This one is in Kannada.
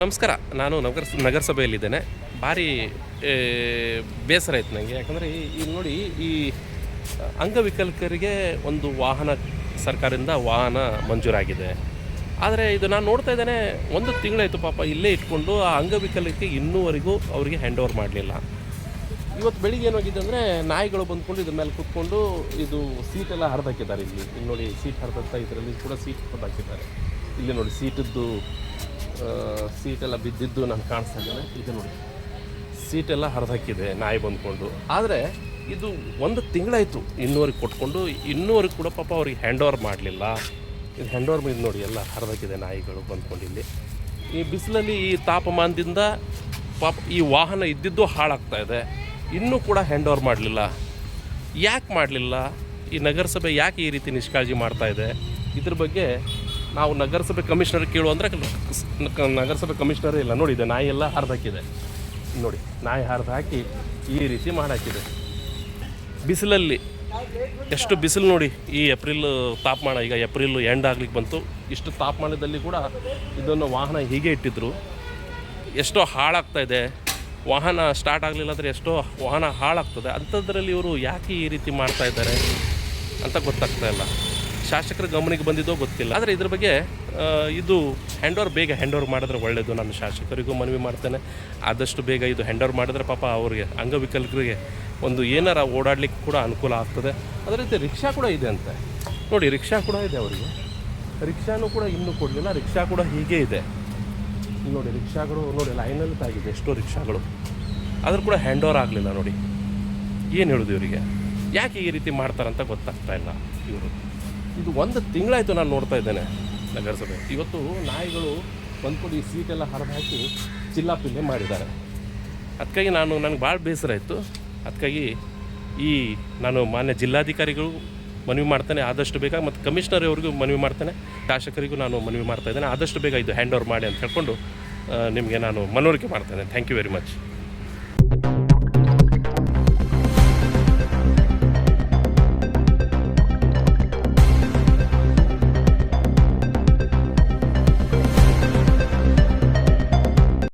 ನಮಸ್ಕಾರ. ನಾನು ನಗರಸಭೆಯಲ್ಲಿದ್ದೇನೆ. ಭಾರಿ ಬೇಸರ ಆಯ್ತು ನನಗೆ. ಯಾಕಂದರೆ ಈಗ ನೋಡಿ, ಈ ಅಂಗವಿಕಲರಿಗೆ ಒಂದು ವಾಹನ ಸರ್ಕಾರದಿಂದ ವಾಹನ ಮಂಜೂರಾಗಿದೆ. ಆದರೆ ಇದು ನಾನು ನೋಡ್ತಾ ಇದ್ದೇನೆ, ಒಂದು ತಿಂಗಳಾಯಿತು ಪಾಪ ಇಲ್ಲೇ ಇಟ್ಕೊಂಡು ಆ ಅಂಗವಿಕಲಕ್ಕೆ ಇನ್ನೂವರೆಗೂ ಅವರಿಗೆ ಹ್ಯಾಂಡ್ ಓವರ್ ಮಾಡಲಿಲ್ಲ. ಇವತ್ತು ಬೆಳಿಗ್ಗೆ ಏನಾಗಿದೆ ಅಂದರೆ, ನಾಯಿಗಳು ಬಂದ್ಕೊಂಡು ಇದ್ರ ಮೇಲೆ ಕೂತ್ಕೊಂಡು ಇದು ಸೀಟೆಲ್ಲ ಹರಿದಾಕಿದ್ದಾರೆ. ಇಲ್ಲಿ ನೋಡಿ, ಸೀಟ್ ಹರಿದಾಕ್ತಾ, ಇದರಲ್ಲಿ ಕೂಡ ಸೀಟ್ ಹರಿದಾಕಿದ್ದಾರೆ. ಇಲ್ಲಿ ನೋಡಿ, ಸೀಟೆಲ್ಲ ಬಿದ್ದಿದ್ದು ನಾನು ಕಾಣಿಸ್ತಾ ಇದ್ದೇನೆ. ಇದು ನೋಡಿ, ಸೀಟೆಲ್ಲ ಹರಿದಾಕಿದೆ ನಾಯಿ ಬಂದ್ಕೊಂಡು. ಆದರೆ ಇದು ಒಂದು ತಿಂಗಳಾಯಿತು ಇನ್ನೂವರೆಗೆ ಕೊಟ್ಕೊಂಡು, ಇನ್ನೂವರೆಗೆ ಕೂಡ ಪಾಪ ಅವ್ರಿಗೆ ಹ್ಯಾಂಡ್ ಓವರ್ ಮಾಡಲಿಲ್ಲ. ಇದು ಹ್ಯಾಂಡ್ ಓವರ್ ಇದು ನೋಡಿ, ಎಲ್ಲ ಹರಿದಾಕಿದೆ ನಾಯಿಗಳು ಬಂದ್ಕೊಂಡು. ಇಲ್ಲಿ ಈ ಬಿಸಿಲಲ್ಲಿ, ಈ ತಾಪಮಾನದಿಂದ ಪಾಪ ಈ ವಾಹನ ಇದ್ದಿದ್ದು ಹಾಳಾಗ್ತಾಯಿದೆ. ಇನ್ನೂ ಕೂಡ ಹ್ಯಾಂಡ್ ಓವರ್ ಮಾಡಲಿಲ್ಲ. ಯಾಕೆ ಮಾಡಲಿಲ್ಲ? ಈ ನಗರಸಭೆ ಯಾಕೆ ಈ ರೀತಿ ನಿಷ್ಕಾಳಜಿ ಮಾಡ್ತಾಯಿದೆ? ಇದ್ರ ಬಗ್ಗೆ ನಾವು ನಗರಸಭೆ ಕಮಿಷನರ್ ಕೇಳುವಂದರೆ ನಗರಸಭೆ ಕಮಿಷನರೇ ಇಲ್ಲ. ನೋಡಿ, ಇದೆ ನಾಯಿ ಎಲ್ಲ ಹರಿದಾಕಿದೆ. ನೋಡಿ, ನಾಯಿ ಹರಿದು ಹಾಕಿ ಈ ರೀತಿ ಮಾಡಾಕಿದೆ ಬಿಸಿಲಲ್ಲಿ. ಎಷ್ಟು ಬಿಸಿಲು ನೋಡಿ. ಈ ಏಪ್ರಿಲ್ ತಾಪಮಾನ, ಈಗ ಏಪ್ರಿಲ್ ಎಂಡ್ ಆಗ್ಲಿಕ್ಕೆ ಬಂತು. ಇಷ್ಟು ತಾಪಮಾನದಲ್ಲಿ ಕೂಡ ಇದನ್ನು ವಾಹನ ಹೀಗೆ ಇಟ್ಟಿದ್ರು. ಎಷ್ಟೋ ಹಾಳಾಗ್ತಾಯಿದೆ. ವಾಹನ ಸ್ಟಾರ್ಟ್ ಆಗಲಿಲ್ಲ ಅಂದರೆ ಎಷ್ಟೋ ವಾಹನ ಹಾಳಾಗ್ತದೆ. ಅಂಥದ್ರಲ್ಲಿ ಇವರು ಯಾಕೆ ಈ ರೀತಿ ಮಾಡ್ತಾಯಿದ್ದಾರೆ ಅಂತ ಗೊತ್ತಾಗ್ತಾ ಇಲ್ಲ. ಶಾಸಕರ ಗಮನಕ್ಕೆ ಬಂದಿದ್ದೋ ಗೊತ್ತಿಲ್ಲ. ಆದರೆ ಇದ್ರ ಬಗ್ಗೆ ಇದು ಬೇಗ ಹ್ಯಾಂಡ್ ಓವರ್ ಮಾಡಿದ್ರೆ ಒಳ್ಳೆಯದು. ನಾನು ಶಾಸಕರಿಗೂ ಮನವಿ ಮಾಡ್ತೇನೆ, ಆದಷ್ಟು ಬೇಗ ಇದು ಹ್ಯಾಂಡ್ ಓವರ್ ಮಾಡಿದ್ರೆ ಪಾಪ ಅವ್ರಿಗೆ, ಅಂಗವಿಕಲರಿಗೆ ಒಂದು ಏನಾರ ಓಡಾಡಲಿಕ್ಕೆ ಕೂಡ ಅನುಕೂಲ ಆಗ್ತದೆ. ಅದೇ ರೀತಿ ರಿಕ್ಷಾ ಕೂಡ ಇದೆ ಅಂತೆ. ನೋಡಿ, ರಿಕ್ಷಾ ಕೂಡ ಇದೆ ಅವರಿಗೆ. ರಿಕ್ಷಾನೂ ಕೂಡ ಇನ್ನೂ ಕೊಡಲಿಲ್ಲ. ರಿಕ್ಷಾ ಕೂಡ ಹೀಗೆ ಇದೆ. ನೋಡಿ, ರಿಕ್ಷಾಗಳು ನೋಡಿ ಲೈನಲ್ಲಿ ತಾಗಿದೆ ಎಷ್ಟೋ ರಿಕ್ಷಾಗಳು. ಆದರೂ ಕೂಡ ಹ್ಯಾಂಡ್ ಓವರ್ ಆಗಲಿಲ್ಲ. ನೋಡಿ, ಏನು ಹೇಳೋದು ಇವರಿಗೆ? ಯಾಕೆ ಈ ರೀತಿ ಮಾಡ್ತಾರಂತ ಗೊತ್ತಾಗ್ತಾ ಇಲ್ಲ ಇವರು. ಇದು ಒಂದು ತಿಂಗಳಾಯಿತು ನಾನು ನೋಡ್ತಾ ಇದ್ದೇನೆ ನಗರಸಭೆ. ಇವತ್ತು ನಾಯಿಗಳು ಬಂದ್ಕೊಂಡು ಈ ಸೀಟೆಲ್ಲ ಹರಿದು ಹಾಕಿ ಚಿಲ್ಲಾಪಿಲ್ಲೆ ಮಾಡಿದ್ದಾರೆ. ಅದಕ್ಕಾಗಿ ನನಗೆ ಭಾಳ ಬೇಸರ ಆಯಿತು. ಅದಕ್ಕಾಗಿ ನಾನು ಮಾನ್ಯ ಜಿಲ್ಲಾಧಿಕಾರಿಗಳು ಮನವಿ ಮಾಡ್ತೇನೆ, ಆದಷ್ಟು ಬೇಗ, ಮತ್ತು ಕಮಿಷನರ್ ಅವ್ರಿಗೂ ಮನವಿ ಮಾಡ್ತೇನೆ, ಶಾಸಕರಿಗೂ ನಾನು ಮನವಿ ಮಾಡ್ತಾಯಿದ್ದೇನೆ, ಆದಷ್ಟು ಬೇಗ ಇದು ಹ್ಯಾಂಡ್ ಓವರ್ ಮಾಡಿ ಅಂತ ಹೇಳ್ಕೊಂಡು ನಿಮಗೆ ನಾನು ಮನವರಿಕೆ ಮಾಡ್ತೇನೆ. Thank you very much.